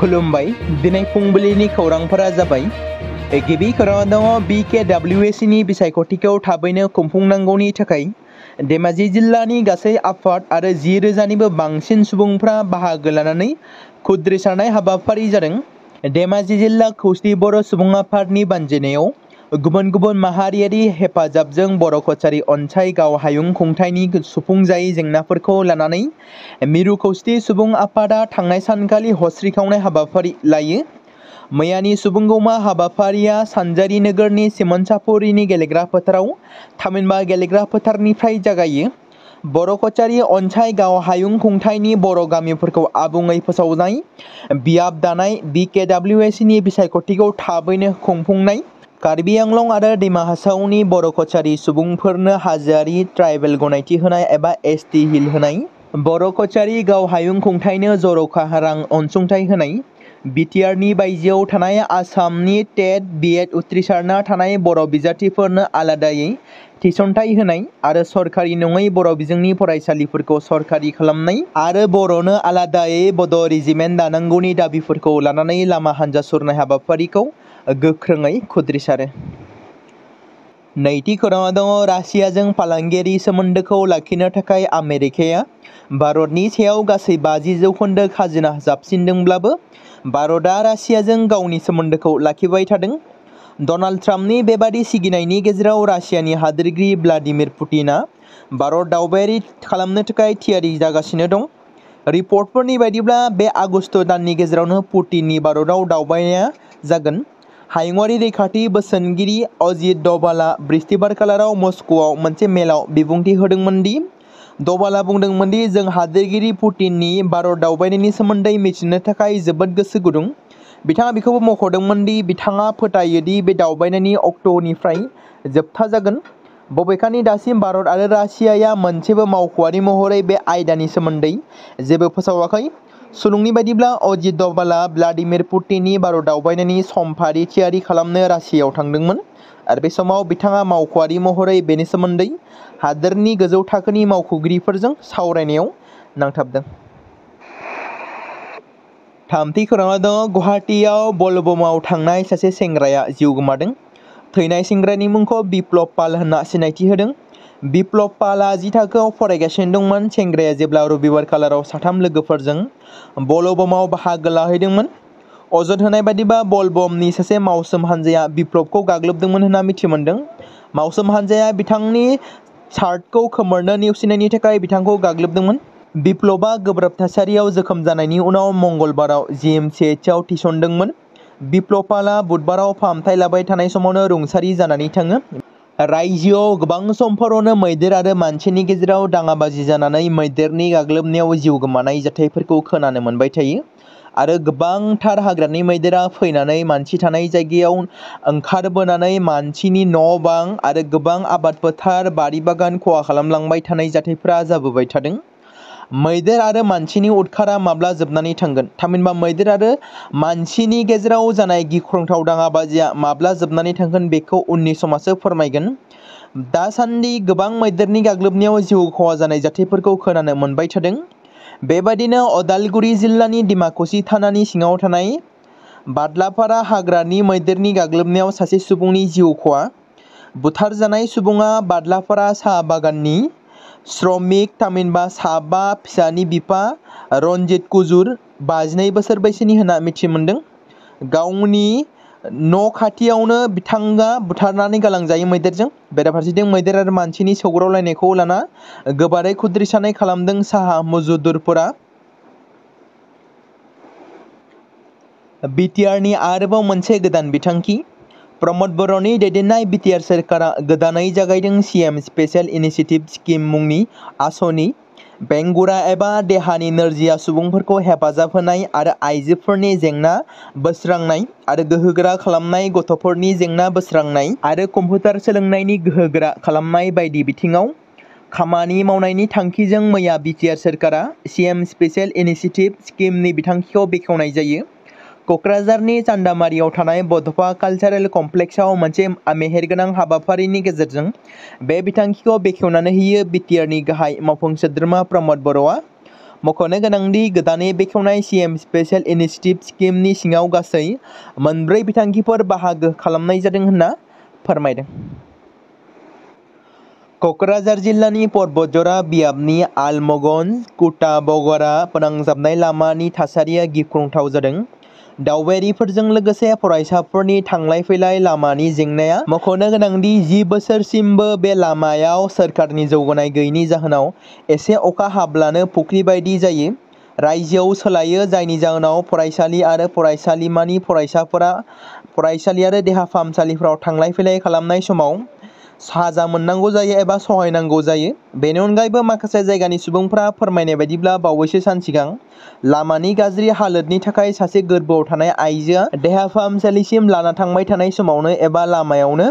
खुलुमबाय दिनै फुंबिलिनि खौरांफोरा जाबाय गिबि खौराङाव दङ BKWSC नि बिसायख'थिखौ थाबैनो खुंफुंनांगौनि थाखाय धेमाजि जिल्लानि गासै आफाद आरो 10,000निबो बांसिन सुबुंफ्रा बाहागो लानानै खुद्रिसारनाय हाबाफारि जादों। धेमाजि जिल्ला खौसे बर' सुबुं आफादनि बानजायनायाव गुबुन गुबुन माहारियारि हेफाजाबजों बर' कछारी अनसाय गाव हायुं खुंथायनि सुफुंजायै जेंनाफोरखौ लानानै मिरु खौसे सुबुं आफादा थांनाय सानखालि हस्रिखावनाय हाबाफारि लायो। मैयानि सुबुंगौमा हाबाफारिया सानजारि नोगोरनि सिमोनसापुरिनि गेलेग्रा फोथाराव थामहिनबा गेलेग्रा फोथारनिफ्राय जागायो। बर' कछारी अनसाय गाव हायुं खुंथायनि बर' गामिफोरखौ आबुङै फोसावनाय, बियाब दानाय, BKWSC नि बिसायख'थिखौ थाबैनो खुंफुंनाय, कार्बि आंलं आरो डिमा हासावनि बर' कछारी सुबुंफोरनो हाजोआरि ट्राइबेल गनायथि होनाय एबा ST हिल होनाय, बर' कछारी गाव हायुं खुंथायनो जर'खा रां अनसुंथाइ होनाय, BTR-नि बायजोआव थानाय आसामनि टेट BEd उथ्रिसारना थानाय बर' बिजाथिफोरनो आलादायै थिसनथाइ होनाय आरो सरकारि नङै बर' बिजोंनि फरायसालिफोरखौ सरकारि खालामनाय आरो बर'नो आलादायै बड' रेजिमेन्ट दानांगौनि दाबिफोरखौ लानानै लामा हान्जा सुरनाय हाबाफारिखौ गोख्रोङै खुद्रिसारो। नैथि खौराङाव दङ रासियाजों फालांगियारि सोमोन्दोखौ लाखिनो थाखाय आमेरिकाया भारतनि सायाव गासै 50% खाजोना जाबसिनदोंब्लाबो भारतआ रासियाजों गावनि सोमोन्दोखौ लाखिबाय थादों। डनाल्ड ट्राम्पनि बेबादि सिगिनायनि गेजेराव रासियानि हादोरगिरि भ्लादिमिर पुतिनआ भारत दावबायारि खालामनो थाखाय थियारि जागासिनो दं। रिपर्टफोरनि बायदिब्ला बे आगस्त दाननि गेजेरावनो पुतिननि भारतआव दावबायनाया जागोन। हायुङारि रैखाथि बोसोनगिरि अजित डभालआ बृहस्पतिबार खालाराव मस्क'आव मोनसे मेलाव बिबुंथि होदोंमोन दि डभालआ बुंदोंमोन दि जों हादोरगिरि पुतिननि भारत दावबायनायनि सोमोन्दै मिथिनो थाखाय जोबोद गोसो गुदुं। बिथाङा बेखौबो मख'दोंमोन दि बिथाङा फोथायो दि बे दावबायनायनि अक्ट'निफ्राय जोबथा जागोन। बबेखानि दासिम भारत आरो रासियाया मोनसेबो मावख'आरि महरै बे आयदानि सोमोन्दै जेबो फोसावाखै। सुलुंनि बायदिब्ला अजित डभालआ भ्लादिमिर पुतिननि भारत दावबायनायनि समफारि थियारि खालामनो रासियायाव थांदोंमोन आरो बे समाव बिथाङा मावख'आरि महरै बेनि सोमोन्दै हादोरनि गोजौ थाखोनि मावख'गिरिफोरजों सावरायनायाव नांथाबदों। थामथि खौराङाव दङ गुवाहाटीआव बलबमाव थांनाय सासे सेंग्राया जिउ गोमादों। थैनाय सेंग्रानि मुंखौ बिप्लब पाल होनना सिनायथि होदों। बिप्लब पालआ 10 थाखोआव फरायगासिनो दंमोन। सेंग्राया जेब्ला रबिबार खालाराव 3 लोगोफोरजों बलबमाव बाहागो लाहैदोंमोन। अजद होनाय बायदिब्ला बलबमनि सासे मावसोम हानजाया बिप्लबखौ गाग्लोबदोंमोन होनना मिथि मोनदों। मावसोम हानजाया बिथांनि शार्टखौ खोमोरनो नेवसिनायनि थाखाय बिथांखौ गाग्लोबदोंमोन। बिप्लबआ गोब्राब थासारियाव जोखोम जानायनि उनाव मंगलबाराव GMCHआव थिसनदोंमोन। बिप्लब पालआ बुधबाराव फाहामथाय लाबाय थानाय समावनो रुंसारि जानानै थाङो। रायजोआव गोबां समफोरावनो मैदेर आरो मानसिनि गेजेराव दाङाबाजि जानानै मैदेरनि गाग्लोबनायाव जिउ गोमानाय जाथायफोरखौ खोनानो मोनबाय थायो आरो गोबांथार हाग्रानि मैदेरा फैनानै मानसि थानाय जायगायाव ओंखारबोनानै मानसिनि न' बां आरो गोबां आबाद फोथार, बारि बागान खहा खालामलांबाय थानाय जाथायफोरा जाबोबाय थादों। मैदेर आरो मानसिनि उदखारा माब्ला जोबनानै थांगोन? थामहिनबा मैदेर आरो मानसिनि गेजेराव जानाय गिख्रंथाव दाङाबाजिया माब्ला जोबनानै थांगोन बेखौ उननि समासो फोरमायगोन। दासान्दि गोबां मैदेरनि गाग्लोबनायाव जिउ खहा जानाय जाथायफोरखौ खोनानो मोनबाय थादों। बेबादिनो अदालगुरि जिल्लानि डिमाकुसि थानानि सिङाव थानाय बादलापारा हाग्रानि मैदेरनि गाग्लोबनायाव सासे सुबुंनि जिउ खहा। बुथारजानाय सुबुङा बादलापारा साहा बागाननि श्रमिक थामहिनबा साबा फिसानि बिफा रनजित कुजुर 52 बोसोर बैसोनि होनना मिथि मोनदों। गावनि न' खाथियावनो बिथाङा बुथारनानै गालांजायो मैदेरजों। बेराफारसेथिं मैदेर आरो मानसिनि सौग्रावलायनायखौ लाना गोबारै खुद्रिसारनाय खालामदों साहा मजुदुरफोरा। BTR-नि आरोबाव मोनसे गोदान बिथांखि। प्रमद बर'नि दैदेननाय BTR सोरखारा गोदानै जागायदों CM स्पेशेल इनिशिएटिभ स्किम मुंनि आसनि। बेंगुरा एबा देहानि नोरजिया सुबुंफोरखौ हेफाजाब होनाय आरो आइजोफोरनि जेंना बोस्रांनाय आरो गोहोगोरा खालामनाय, गथ'फोरनि जेंना बोस्रांनाय आरो कम्पिउटार सोलोंनायनि गोहोगोरा खालामनाय बायदि बिथिङाव खामानि मावनायनि थांखिजों मैया BTR सोरखारा CM स्पेशेल इनिशिएटिभ स्किमनि बिथांखिखौ बेखेवनाय जायो। क'क्राझारनि चान्दामारियाव थानाय बड'फा कालचारेल कमप्लेक्सआव मोनसे मेहेरगोनां हाबाफारिनि गेजेरजों बे बिथांखिखौ बेखेवनानै होयो BTR-नि गाहाय मावफुं सोद्रोमा प्रमद बर'आ। मख'नो गोनांदि गोदानै बेखेवनाय CM स्पेशल इनिशिएटिभ स्किमनि सिङाव गासै 4 बिथांखिफोर बाहागो खालामनाय जादों होनना फोरमायदों। क'क्राझार जिल्लानि पर्बतजरा बियाबनि आलमगन्ज कुटा बगरा फोनांजाबनाय लामानि थासारिया गिख्रंथाव जादों। दावबायारिफोरजों लोगोसे फरायसाफोरनि थांलाय फैलाय लामानि जेंनाया मख'नो गोनांदि 10 बोसोरसिमबो बे लामायाव सोरखारनि जौगानाय गैयैनि जाहोनाव एसे अखा हाब्लानो फुख्रि बायदि जायो। रायजोआव सोलायो, जायनि जाहोनाव फरायसालि आरो फरायसालिमानि फरायसाफोरा फरायसालि आरो देहा फाहामसालिफोराव थांलाय फैलाय खालामनाय समाव साजा मोननांगौ जायो एबा सहायनांगौ जायो। बेनि अनगायैबो माखासे जायगानि सुबुंफोरा फोरमायनाय बायदिब्ला बावैसो सान सिगां लामानि गाज्रि हालोदनि थाखाय सासे गोर्बोआव थानाय आइजोआ देहा फाहामसालिसिम लाना थांबाय थानाय समावनो एबा लामायावनो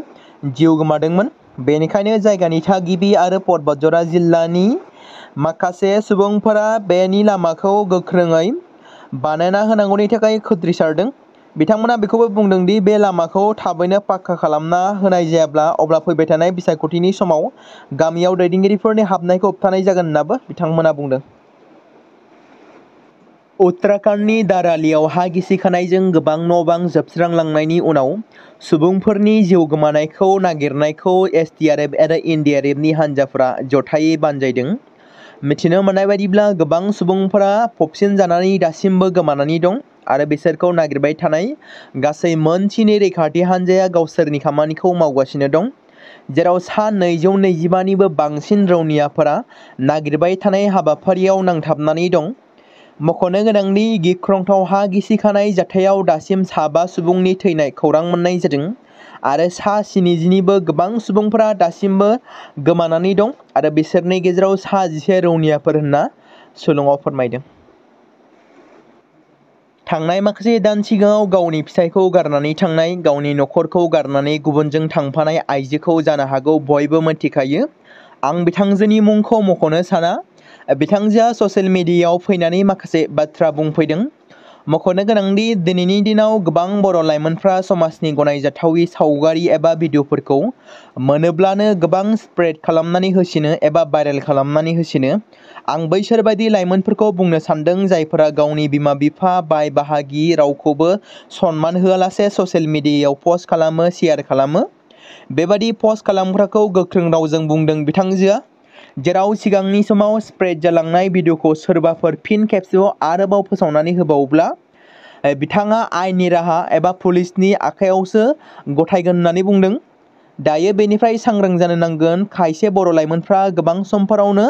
जिउ गोमादोंमोन। बेनिखायनो जायगानि थागिबि आरो पर्बतजरा जिल्लानि माखासे सुबुंफोरा बेनि लामाखौ गोख्रोङै बानायना होनांगौनि थाखाय खुद्रिसारदों। बिथांमोना बेखौबो बुंदों दि बे लामाखौ थाबैनो पाक्का खालामना होनाय जायाब्ला अब्ला फैबाय थानाय बिसायख'थिनि समाव गामियाव दैदेनगिरिफोरनि हाबनायखौ होबथानाय जागोन होननाबो बिथांमोना बुंदों। उत्तराखन्डनि दारालियाव हा गिसिखानायजों गोबां न'-बां जोबस्रांलांनायनि उनाव सुबुंफोरनि जिउ गोमानायखौ नागिरनायखौ SDRF आरो NDRFनि हानजाफोरा जथायै बानजायदों। मिथिनो मोननाय बायदिब्ला गोबां सुबुंफोरा फबसिन जानानै दासिमबो गोमानानै दं आरो बिसोरखौ नागिरबाय थानाय गासै मोन 7 रैखाथि हानजाया गावसोरनि खामानिखौ मावगासिनो दं, जेराव सा 225 निबो बांसिन रौनियाफोरा नागिरबाय थानाय हाबाफारियाव नांथाबनानै दं। मख'नो गोनांदि गिख्रंथाव हा गिसिखानाय जाथायाव दासिम सा 5 सुबुंनि थैनाय खौरां मोननाय जादों आरो सा 70 निबो गोबां सुबुंफोरा दासिमबो गोमानानै दं आरो बिसोरनि गेजेराव सा 11 रौनियाफोर होनना सुलुङाव फोरमायदों। थांनाय माखासे दान सिगाङाव गावनि फिसायखौ गारनानै थांनाय, गावनि नखरखौ गारनानै गुबुनजों थांफानाय आइजोखौ जानो हागौ बयबो मिथिखायो। आं बिथांजोनि मुंखौ मख'नो साना। बिथांजोआ ससियेल मिडियायाव फैनानै माखासे बाथ्रा बुंफैदों। मख'नो गोनांदि दिनैनि दिनाव गोबां बर' लाइमोनफ्रा समाजनि गनायजाथावि सावगारि एबा भिडिअफोरखौ मोनोब्लानो गोबां स्प्रेड खालामनानै होसिनो एबा भाइरेल खालामनानै होसिनो। आं बैसोर बायदि लाइमोनफोरखौ बुंनो सानदों जायफोरा गावनि बिमा-बिफा, बाय बाहागि रावखौबो सनमान होआलासे ससियेल मिडियायाव पस्ट खालामो, शेयार खालामो। बेबादि पस्ट खालामग्राखौ गोख्रों रावजों बुंदों बिथांजोआ, जेराव सिगांनि समाव स्प्रेड जालांनाय भिडिअखौ सोरबाफोर फिन खेबसेबाव आरोबाव फोसावनानै होबावोब्ला बिथाङा आयेननि राहा एबा पुलिसनि आखायावसो गथायगोन होननानै बुंदों। दायो बेनिफ्राय सांग्रां जानो नांगोन। खायसे बर' लाइमोनफ्रा गोबां समफोरावनो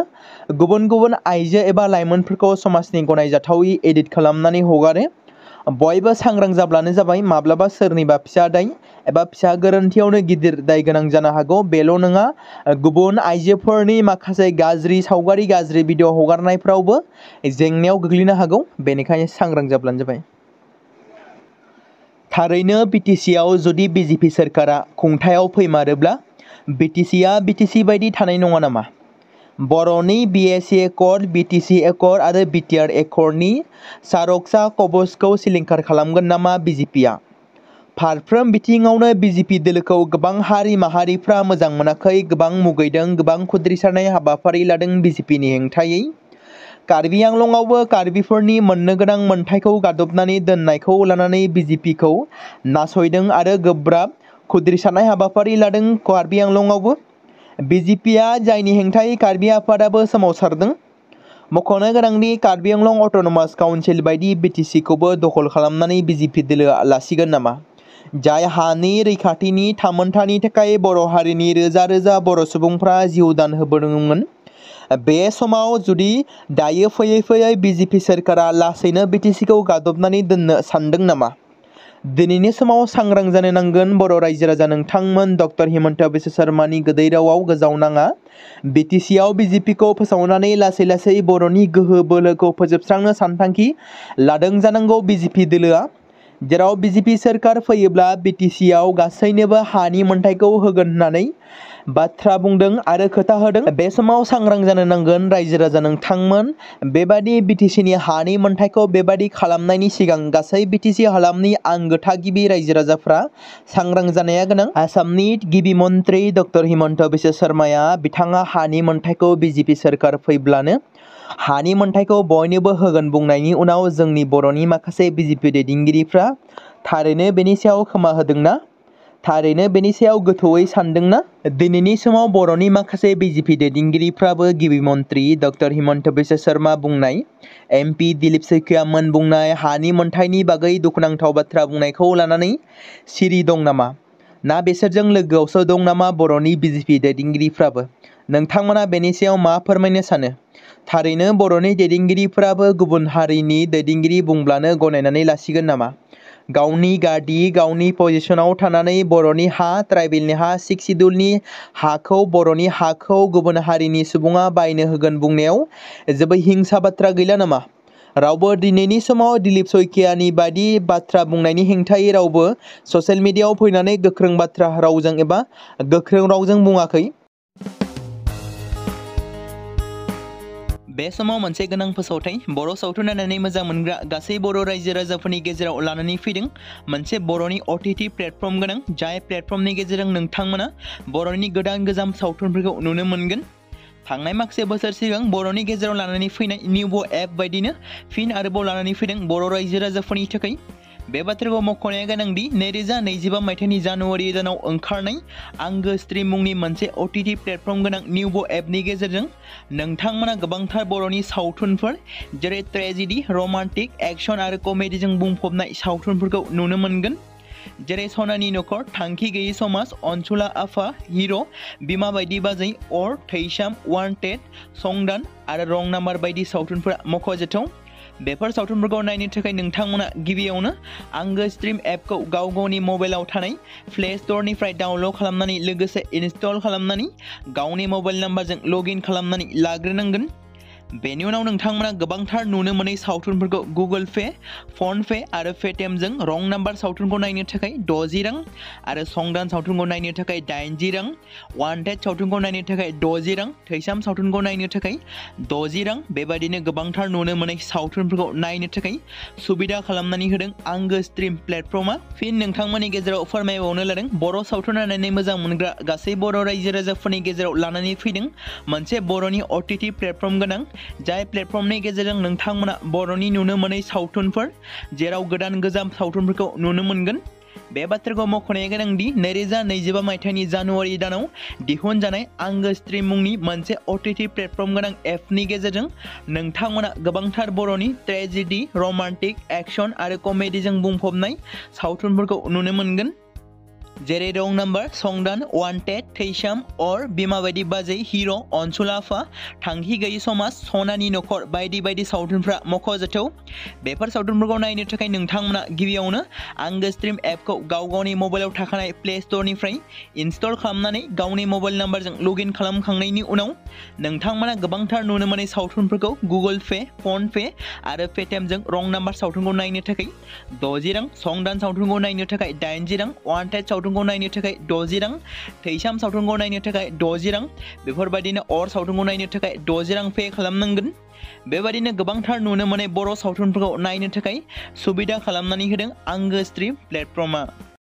गुबुन गुबुन आइजो एबा लाइमोनफोरखौ समाजनि गनायजाथावि एडिट खालामनानै हगारो। बयबो सांग्रां जाब्लानो जाबाय। माब्लाबा सोरनिबा फिसा दाय एबा फिसा गोरोन्थियावनो गिदिर दाय गोनां जानो हागौ। बेल' नङा, गुबुन आइजोफोरनि माखासे गाज्रि सावगारि, गाज्रि भिडिअ हगारनायफ्रावबो जेंनायाव गोग्लैनो हागौ। बेनिखायनो सांग्रां जाब्लानो जाबाय। थारैनो BTCआव जुदि BJP सोरखारा खुंथायाव फैमारोब्ला BTCआ BTC बायदि थानाय नङा नामा? बर'नि BAC एकर्ड, BTC एकर्ड आरो BTR एकर्डनि सार'क्सा कवचखौ सिलिंखार खालामगोन नामा BJPआ? फारफ्रोम बिथिङावनो BJP दोलोखौ गोबां हारि माहारिफ्रा मोजां मोनाखै, गोबां मुगैदों, गोबां खुद्रिसारनाय हाबाफारि लादों BJPनि हेंथायै। कार्बि आंलंआवबो कार्बिफोरनि मोननो गोनां मोनथायखौ गादबनानै दोननायखौ लानानै BJPखौ नासयदों आरो गोब्राब खुद्रिसारनाय हाबाफारि लादों कार्बि आंलंआवबो। BJPआ जायनि हेंथायै कार्बि आफादाबो सोमावसारदों। मख'नो गोनांदि कार्बि आंलं अट'नमास काउन्सिल बायदि BTCखौबो दखल खालामनानै BJP दोलोआ लासिगोन नामा? जाय हानि रैखाथिनि थामोनथानि थाखाय बर' हारिनि रोजा रोजा बर' सुबुंफ्रा जिउ दान होबोदोंमोन। बे समाव जुदि दायो फैयै फैयै BJP सोरखारा लासैनो BTCखौ गादबनानै दोननो सानदों नामा? दिनैनि समाव सांग्रां जानो नांगोन बर' रायजो राजा नोंथांमोन। डक्टर हिमन्त बिश्व शर्मानि गोदै रावाव गोजावनाङा। BTCआव BJPखौ फोसावनानै लासै लासै बर'नि गोहो बोलोखौ फोजोबस्रांनो सानथांखि लादों जानांगौ BJP दोलोआ। जेराव BJP सोरखार फैयोब्ला BTCआव गासैनोबो हानि मोनथायखौ होगोन होननानै बाथ्रा बुंदों आरो खोथा होदों। बे समाव सांग्रां जानो नांगोन रायजो राजा नोंथांमोन। बेबादि बिटिसिनि हानि मोनथायखौ बेबादि खालामनायनि सिगां गासै बिटिसि हालामनि आंगो थागिबि रायजो राजाफ्रा सांग्रां जानाया गोनां। आसामनि गिबि मन्थ्रि डक्टर हिमन्त बिश्व शर्माया बिथाङा हानि मोनथायखौ बिजेपि सोरखार फैब्लानो हानि मोनथायखौ बयनोबो होगोन बुंनायनि उनाव जोंनि बर'नि माखासे बिजेपि दैदेनगिरिफ्रा थारैनो बेनि सायाव खोमा होदोंना? थारैनो बेनि सायाव गोथौयै सानदोंना? दिनैनि समाव बर'नि माखासे बिजेपि दैदेनगिरिफ्राबो गिबि मन्थ्रि डक्टर हिमन्त बिश्व शर्मा बुंनाय, एमपि दिलीप सैखोयामोन बुंनाय हानि मोनथायनि बागै दुखुनांथाव बाथ्रा बुंनायखौ लानानै सिरि दं नामा? ना बिसोरजों लोगोआवसो दं नामा बर'नि बिजेपि दैदेनगिरिफ्राबो? नोंथांमोना बेनि सायाव मा फोरमायनो सानो? थारैनो बर'नि दैदेनगिरिफोराबो गुबुन हारिनि दैदेनगिरि बुंब्लानो गनायनानै लासिगोन नामा? गावनि गादि गावनि पजिशनाव थानानै बर'नि हा, ट्राइबेलनि हा, सिक्स सिडुलनि हाखौ बर'नि हाखौ गुबुन हारिनि सुबुङा बायनो होगोन बुंनायाव जेबो हिंसा बाथ्रा गैला नामा? रावबो दिनैनि समाव दिलीप सैखोयानि बायदि बाथ्रा बुंनायनि हेंथायै रावबो ससियेल मिडियायाव फैनानै गोख्रों बाथ्रा रावजों एबा गोख्रों रावजों बुङाखै। बे समाव मोनसे गोनां फोसावथाय बर' सावथुन नायनानै मोजां मोनग्रा गासै बर' रायजो राजाफोरनि गेजेराव लानानै फैदों मोनसे बर'नि OTT प्लेटफर्म गोनां, जाय प्लेटफर्मनि गेजेरजों नोंथांमोना बर'नि गोदान गोजाम सावथुनफोरखौ नुनो मोनगोन। थांनाय माखासे बोसोर सिगां बर'नि गेजेराव लानानै फैनाय निउबो एप बायदिनो फिन आरोबाव लानानै फैदों बर' रायजो राजाफोरनि थाखाय। बे बाथ्राखौ मख'नाया गोनांदि 2025 मायथाइनि जानुवारि दानाव ओंखारनाय आंगो स्ट्रीम मुंनि मोनसे OTT प्लेटफर्म गोनां निउबो एपनि गेजेरजों नोंथांमोना गोबांथार बर'नि सावथुनफोर जेरै ट्रेजेडी, रमान्टिक, एक्शन आरो कमेडीजों बुंफबनाय सावथुनफोरखौ नुनो मोनगोन। जेरै सनानि नखर, थांखि गैयै समाज, अनसुला आफा, हिर', बिमा बायदि बाजै, अर, थैसाम, वान्टेड, संदान आरो रं नाम्बार बायदि सावथुनफोरा मख'जाथाव। बेफोर सावथुनफोरखौ नायनो थाखाय नोंथांमोना गिबियावनो आंगो स्ट्रीम एपखौ गाव गावनि मबाइलाव थानाय प्ले स्ट'रनिफ्राय डाउनल'ड खालामनानै लोगोसे इनस्टल खालामनानै गावनि मबाइल नाम्बारजों लगइन खालामनानै लाग्रोनांगोन। बेनि उनाव नोंथांमोना गोबांथार नुनो मोनै सावथुनफोरखौ गुगोल पे, फन पे आरो पेटिएमजों रं नाम्बार सावथुनखौ नायनो थाखाय 60 रां आरो संदान सावथुनखौ नायनो थाखाय 80 रां, वान्टेड सावथुनखौ नायनो थाखाय 60 रां, थैसाम सावथुनखौ नायनो थाखाय 60 रां बेबायदिनो गोबांथार नुनो मोनै सावथुनफोरखौ नायनो थाखाय सुबिदा खालामनानै होदों आंगो स्ट्रीम प्लेटफर्मा। फिन नोंथांमोननि गेजेराव फोरमायबावनो लादों बर' सावथुन नायनानै मोजां मोनग्रा गासै बर' रायजो राजाफोरनि गेजेराव लानानै फैदों मोनसे बर'नि OTT प्लेटफर्म गोनां, जाय प्लेटफर्मनि गेजेरजों नोंथांमोना बर'नि नुनो मोनै सावथुनफोर जेराव गोदान गोजाम सावथुनफोरखौ नुनो मोनगोन। बे बाथ्राखौ मख'नाया गोनांदि 2025 मायथाइनि जानुवारि दानाव दिहुनजानाय आंगो स्ट्रीम मुंनि मोनसे OTT प्लेटफर्म गोनां एपनि गेजेरजों नोंथांमोना गोबांथार बर'नि ट्रेजेडी, रमान्टिक, एक्शन आरो कमेडीजों बुंफबनाय सावथुनफोरखौ नुनो मोनगोन। जेरै रं नाम्बार, संदान, वान्टेड, थैसाम, अर, बिमा बायदि बाजै, हिर', अनसुला आफा, थांखि गैयै समाज, सनानि नखर बायदि बायदि सावथुनफ्रा मख'जाथाव। बेफोर सावथुनफोरखौ नायनो थाखाय नोंथांमोना गिबियावनो आंगो स्ट्रीम एपखौ गाव गावनि मबाइलाव थाखानाय प्ले स्ट'रनिफ्राय इनस्टल खालामनानै गावनि मबाइल नाम्बारजों लगइन खालामखांनायनि उनाव नोंथांमोना गोबांथार नुनो मोनै सावथुनफोरखौ गुगोल पे, फन पे आरो पेटिएमजों रं नाम्बार सावथुनखौ नायनो थाखाय 60 रां, संदान सावथुनखौ नायनो थाखाय 80 रां, वान्टेड सावथुनखौ नायनो थाखाय 60 रां, थैसाम सावथुनखौ नायनो थाखाय 60 रां बेफोरबायदिनो अर सावथुनखौ नायनो थाखाय 60 रां पे खालामनांगोन। बेबायदिनो गोबांथार नुनो मोनै बर' सावथुनफोरखौ नायनो थाखाय सुबिदा खालामनानै होदों आंगो स्ट्रीम प्लेटफर्मा।